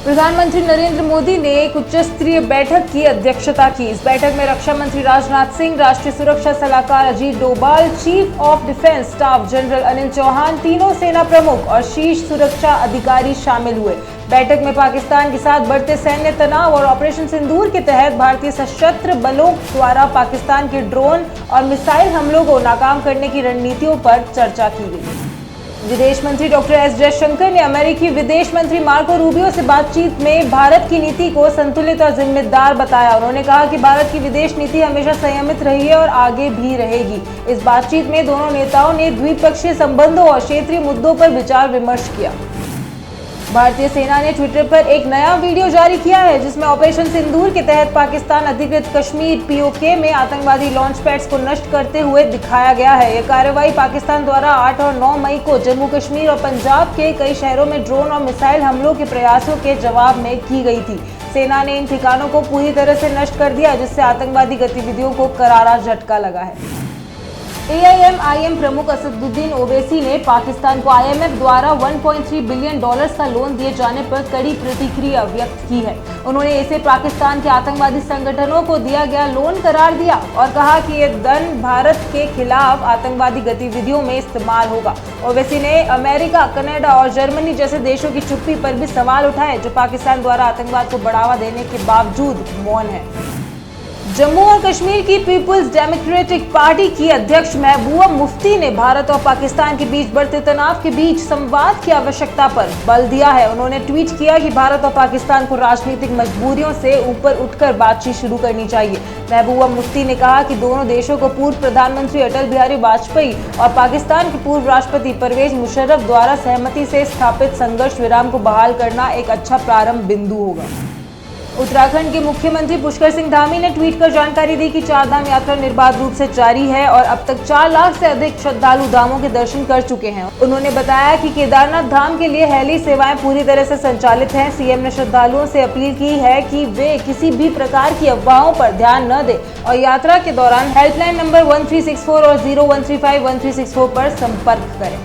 प्रधानमंत्री नरेंद्र मोदी ने एक उच्च स्तरीय बैठक की अध्यक्षता की। इस बैठक में रक्षा मंत्री राजनाथ सिंह, राष्ट्रीय सुरक्षा सलाहकार Ajit Doval, chief of defence staff general Anil Chauhan, तीनों सेना प्रमुख और शीर्ष सुरक्षा अधिकारी शामिल हुए। बैठक में पाकिस्तान के साथ बढ़ते सैन्य तनाव और ऑपरेशन सिंदूर के तहत भारतीय सशस्त्र बलों द्वारा पाकिस्तान के ड्रोन और मिसाइल हमलों को नाकाम करने की रणनीतियों पर चर्चा की गई। विदेश मंत्री डॉक्टर एस जयशंकर ने अमेरिकी विदेश मंत्री मार्को रूबियो से बातचीत में भारत की नीति को संतुलित और जिम्मेदार बताया। उन्होंने कहा कि भारत की विदेश नीति हमेशा संयमित रही है और आगे भी रहेगी। इस बातचीत में दोनों नेताओं ने द्विपक्षीय संबंधों और क्षेत्रीय मुद्दों पर विचार विमर्श किया। भारतीय सेना ने ट्विटर पर एक नया वीडियो जारी किया है, जिसमें ऑपरेशन सिंदूर के तहत पाकिस्तान अधिकृत कश्मीर पीओके में आतंकवादी लॉन्च पैड्स को नष्ट करते हुए दिखाया गया है। यह कार्रवाई पाकिस्तान द्वारा 8 और 9 मई को जम्मू कश्मीर और पंजाब के कई शहरों में ड्रोन और मिसाइल हमलों के प्रयासों के जवाब में की गई थी। सेना ने इन ठिकानों को पूरी तरह से नष्ट कर दिया, जिससे आतंकवादी गतिविधियों को करारा झटका लगा है। AIM प्रमुख असदुद्दीन ओवैसी ने पाकिस्तान को IMF द्वारा $1.3 बिलियन का लोन दिए जाने पर कड़ी प्रतिक्रिया व्यक्त की है। उन्होंने इसे पाकिस्तान के आतंकवादी संगठनों को दिया गया लोन करार दिया और कहा कि यह धन भारत के खिलाफ आतंकवादी गतिविधियों में इस्तेमाल होगा। ओवैसी ने अमेरिका, कनाडा और जर्मनी जैसे देशों की चुप्पी पर भी सवाल उठाए, जो पाकिस्तान द्वारा आतंकवाद को बढ़ावा देने के बावजूद मौन है। जम्मू और कश्मीर की पीपुल्स डेमोक्रेटिक पार्टी की अध्यक्ष महबूबा मुफ्ती ने भारत और पाकिस्तान के बीच बढ़ते तनाव के बीच संवाद की आवश्यकता पर बल दिया है। उन्होंने ट्वीट किया कि भारत और पाकिस्तान को राजनीतिक मजबूरियों से ऊपर उठकर बातचीत शुरू करनी चाहिए। महबूबा मुफ्ती ने कहा कि दोनों देशों को पूर्व प्रधानमंत्री अटल बिहारी वाजपेयी और पाकिस्तान के पूर्व राष्ट्रपति परवेज मुशर्रफ द्वारा सहमति से स्थापित संघर्ष विराम को बहाल करना एक अच्छा प्रारंभ बिंदु होगा। उत्तराखंड के मुख्यमंत्री पुष्कर सिंह धामी ने ट्वीट कर जानकारी दी कि चारधाम यात्रा निर्बाध रूप से जारी है और अब तक 4 लाख से अधिक श्रद्धालु धामों के दर्शन कर चुके हैं। उन्होंने बताया कि केदारनाथ धाम के लिए हेली सेवाएं पूरी तरह से संचालित हैं। सीएम ने श्रद्धालुओं से अपील की है कि वे किसी भी प्रकार की अफवाहों पर ध्यान न दें और यात्रा के दौरान हेल्पलाइन नंबर 1364 और 0135-1364 पर संपर्क करें।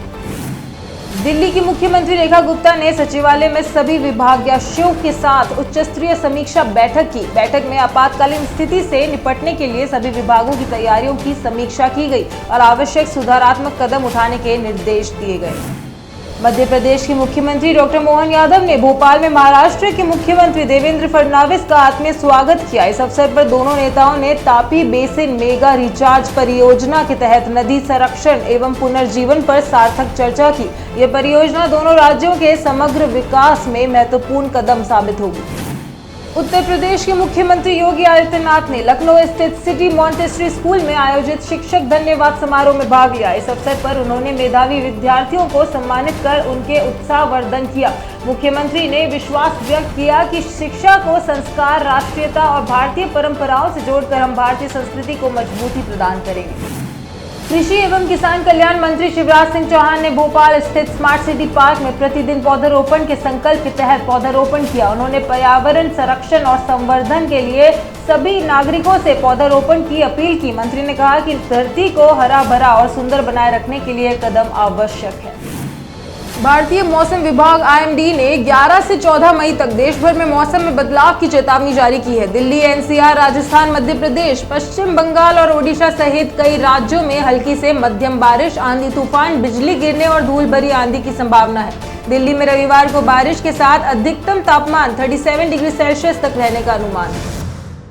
दिल्ली की मुख्यमंत्री रेखा गुप्ता ने सचिवालय में सभी विभागाध्यक्षों के साथ उच्च स्तरीय समीक्षा बैठक की। बैठक में आपातकालीन स्थिति से निपटने के लिए सभी विभागों की तैयारियों की समीक्षा की गई और आवश्यक सुधारात्मक कदम उठाने के निर्देश दिए गए। मध्य प्रदेश के मुख्यमंत्री डॉक्टर मोहन यादव ने भोपाल में महाराष्ट्र के मुख्यमंत्री देवेंद्र फडणवीस का आत्मीय स्वागत किया। इस अवसर पर दोनों नेताओं ने तापी बेसिन मेगा रिचार्ज परियोजना के तहत नदी संरक्षण एवं पुनर्जीवन पर सार्थक चर्चा की। यह परियोजना दोनों राज्यों के समग्र विकास में महत्वपूर्ण कदम साबित होगी। उत्तर प्रदेश के मुख्यमंत्री योगी आदित्यनाथ ने लखनऊ स्थित सिटी मॉन्टेसरी स्कूल में आयोजित शिक्षक धन्यवाद समारोह में भाग लिया। इस अवसर पर उन्होंने मेधावी विद्यार्थियों को सम्मानित कर उनके उत्साहवर्धन किया। मुख्यमंत्री ने विश्वास व्यक्त किया कि शिक्षा को संस्कार, राष्ट्रीयता और भारतीय परंपराओं से जोड़कर हम भारतीय संस्कृति को मजबूती प्रदान करेंगे। कृषि एवं किसान कल्याण मंत्री शिवराज सिंह चौहान ने भोपाल स्थित स्मार्ट सिटी पार्क में प्रतिदिन पौधारोपण के संकल्प के तहत पौधारोपण किया। उन्होंने पर्यावरण संरक्षण और संवर्धन के लिए सभी नागरिकों से पौधारोपण की अपील की। मंत्री ने कहा कि धरती को हरा भरा और सुंदर बनाए रखने के लिए कदम आवश्यक है। भारतीय मौसम विभाग IMD ने 11 से 14 मई तक देश भर में मौसम में बदलाव की चेतावनी जारी की है। दिल्ली, NCR, राजस्थान, मध्य प्रदेश, पश्चिम बंगाल और ओडिशा सहित कई राज्यों में हल्की से मध्यम बारिश, आंधी तूफान, बिजली गिरने और धूल भरी आंधी की संभावना है। दिल्ली में रविवार को बारिश के साथ अधिकतम तापमान 37 डिग्री सेल्सियस तक रहने का अनुमान है।